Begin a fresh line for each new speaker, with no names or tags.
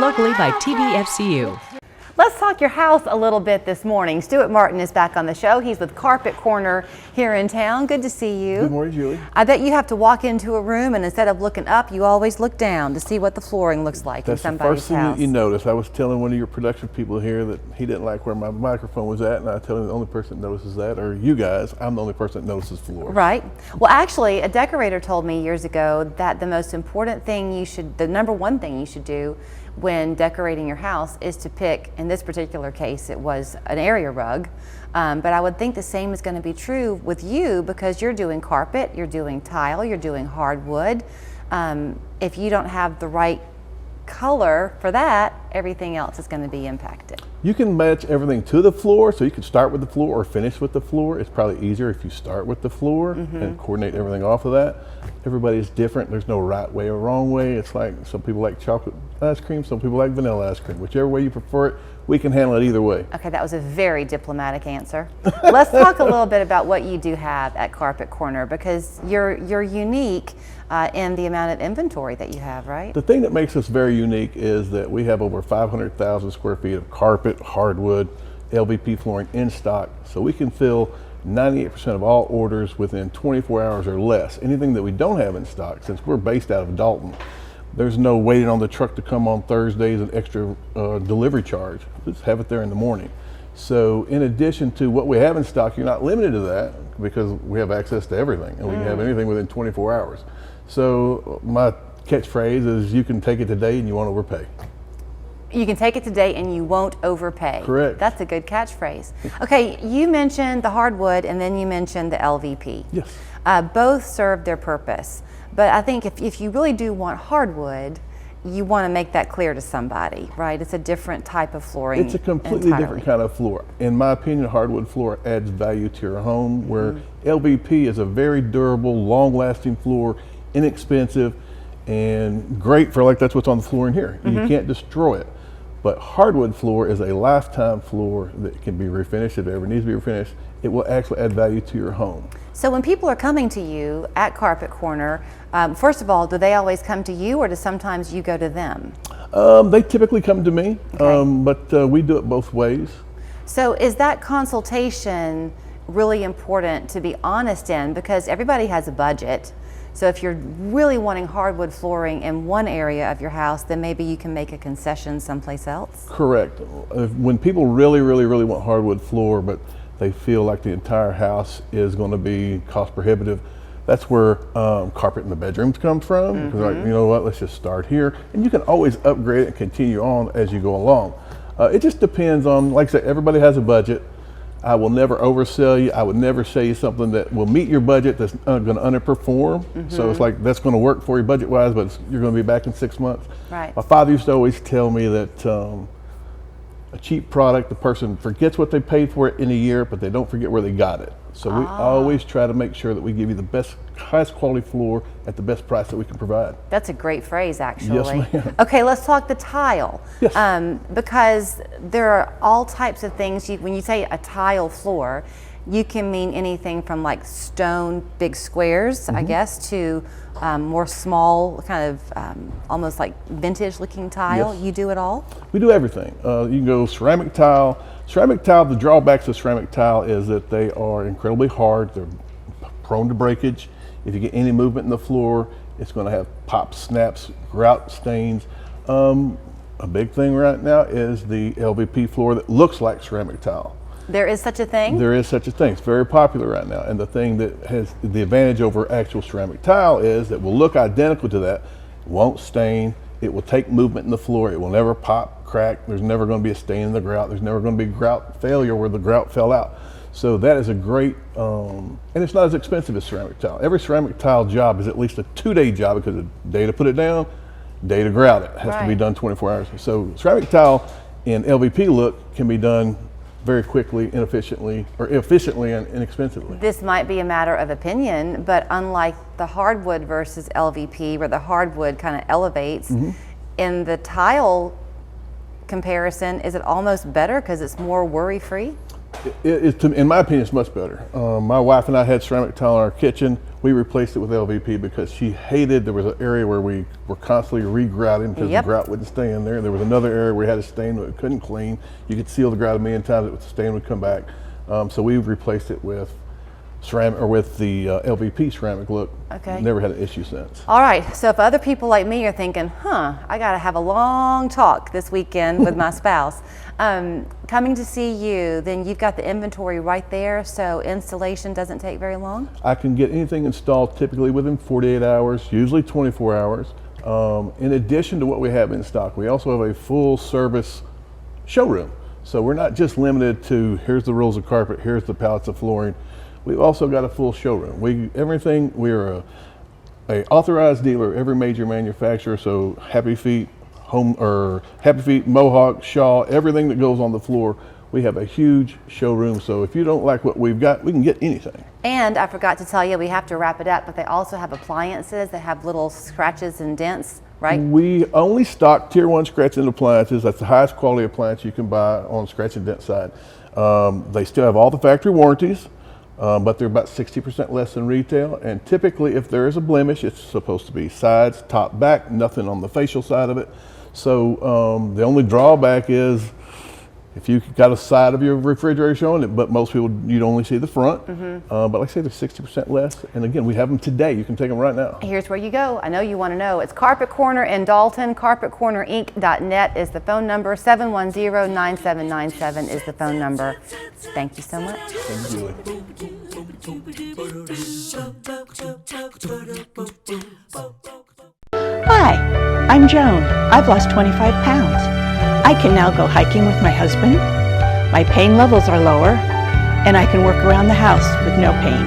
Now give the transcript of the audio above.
locally by TVFCU.
Let's talk your house a little bit this morning. Stuart Martin is back on the show. He's with Karpet Korner here in town. Good to see you.
Good morning, Julie.
I bet you have to walk into a room and instead of looking up, you always look down to see what the flooring looks like in somebody's house.
That's the first thing that you notice. I was telling one of your production people here that he didn't like where my microphone was at, and I tell him the only person that notices that are you guys. I'm the only person that notices floors.
Right. Well, actually, a decorator told me years ago that the most important thing the number one thing you should do when decorating your house is to pick, in this particular case, it was an area rug. But I would think the same is going to be true with you because you're doing carpet, you're doing tile, you're doing hardwood. If you don't have the right color for that, everything else is going to be impacted.
You can match everything to the floor, so you can start with the floor or finish with the floor. It's probably easier if you start with the floor and coordinate everything off of that. Everybody's different. There's no right way or wrong way. It's like some people like chocolate ice cream, some people like vanilla ice cream. Whichever way you prefer it, we can handle it either way.
Okay, that was a very diplomatic answer. Let's talk a little bit about what you do have at Karpet Korner because you're unique in the amount of inventory that you have, right?
The thing that makes us very unique is that we have over 500,000 square feet of carpet, hardwood, LVP flooring in stock, so we can fill 98% of all orders within 24 hours or less. Anything that we don't have in stock, since we're based out of Dalton, there's no waiting on the truck to come on Thursdays and extra delivery charge. Just have it there in the morning. So in addition to what we have in stock, you're not limited to that because we have access to everything and we can have anything within 24 hours. So my catchphrase is you can take it today and you won't overpay.
You can take it today and you won't overpay.
Correct.
That's a good catchphrase. Okay, you mentioned the hardwood and then you mentioned the LVP.
Yes.
Both serve their purpose. But I think if you really do want hardwood, you want to make that clear to somebody, right? It's a different type of flooring.
It's a completely different kind of floor. In my opinion, hardwood floor adds value to your home, where LVP is a very durable, long-lasting floor, inexpensive, and great for that's what's on the floor in here. You can't destroy it. But hardwood floor is a lifetime floor that can be refinished if it ever needs to be refinished. It will actually add value to your home.
So when people are coming to you at Karpet Korner, first of all, do they always come to you or do sometimes you go to them?
They typically come to me, but we do it both ways.
So is that consultation really important to be honest in? Because everybody has a budget. So if you're really wanting hardwood flooring in one area of your house, then maybe you can make a concession someplace else?
Correct. When people really, really, really want hardwood floor, but they feel like the entire house is going to be cost prohibitive, that's where carpet in the bedrooms comes from. Because like, you know what, let's just start here. And you can always upgrade it and continue on as you go along. It just depends on, like I said, everybody has a budget. I will never oversell you. I would never show you something that will meet your budget that's going to underperform. So it's like that's going to work for you budget wise, but you're going to be back in 6 months.
Right.
My father used to always tell me that a cheap product, the person forgets what they paid for it in a year, but they don't forget where they got it. So we always try to make sure that we give you the best, highest quality floor at the best price that we can provide.
That's a great phrase, actually.
Yes, ma'am.
Okay, let's talk the tile.
Yes.
Because there are all types of things. When you say a tile floor, you can mean anything from like stone, big squares, I guess, to more small, kind of almost like vintage looking tile.
Yes.
You do it all?
We do everything. You can go ceramic tile. Ceramic tile, the drawbacks of ceramic tile is that they are incredibly hard. They're prone to breakage. If you get any movement in the floor, it's going to have pops, snaps, grout stains. A big thing right now is the LVP floor that looks like ceramic tile.
There is such a thing?
There is such a thing. It's very popular right now. And the thing that has the advantage over actual ceramic tile is that will look identical to that, won't stain, it will take movement in the floor, it will never pop, crack, there's never going to be a stain in the grout, there's never going to be grout failure where the grout fell out. So that is a great, and it's not as expensive as ceramic tile. Every ceramic tile job is at least a 2-day job because the day to put it down, day to grout it. It has to be done 24 hours. So ceramic tile in LVP look can be done very quickly, efficiently and inexpensively.
This might be a matter of opinion, but unlike the hardwood versus LVP, where the hardwood kind of elevates, in the tile comparison, is it almost better because it's more worry-free?
In my opinion, it's much better. My wife and I had ceramic tile in our kitchen. We replaced it with LVP because she hated, there was an area where we were constantly re-grouting because
Yep.
the grout wouldn't stay in there. There was another area where we had a stain that we couldn't clean. You could seal the grout a million times, the stain would come back. So we replaced it with ceramic, or with the LVP ceramic look.
Okay.
Never had an issue since.
All right, so if other people like me are thinking, I gotta have a long talk this weekend with my spouse, coming to see you, then you've got the inventory right there, so installation doesn't take very long?
I can get anything installed typically within 48 hours, usually 24 hours. In addition to what we have in stock, we also have a full service showroom. So we're not just limited to here's the rolls of carpet, here's the pallets of flooring. We've also got a full showroom. We're a authorized dealer, every major manufacturer, so Happy Feet, Happy Feet, Mohawk, Shaw, everything that goes on the floor. We have a huge showroom, so if you don't like what we've got, we can get anything.
And I forgot to tell you, we have to wrap it up, but they also have appliances that have little scratches and dents, right?
We only stock Tier 1 scratch and appliances. That's the highest quality appliance you can buy on the scratch and dent side. They still have all the factory warranties. But they're about 60% less than retail, and typically if there is a blemish, it's supposed to be sides, top, back, nothing on the facial side of it. So the only drawback is if you got a side of your refrigerator showing it, but most people, you'd only see the front. But like I say, they're 60% less, and again, we have them today. You can take them right now.
Here's where you go. I know you want to know. It's Karpet Korner in Dalton. KarpetKornerInc.net is the phone number. 710-9797 is the phone number. Thank you so much.
Thank you, Julie.
Hi, I'm Joan. I've lost 25 pounds. I can now go hiking with my husband. My pain levels are lower, and I can work around the house with no pain.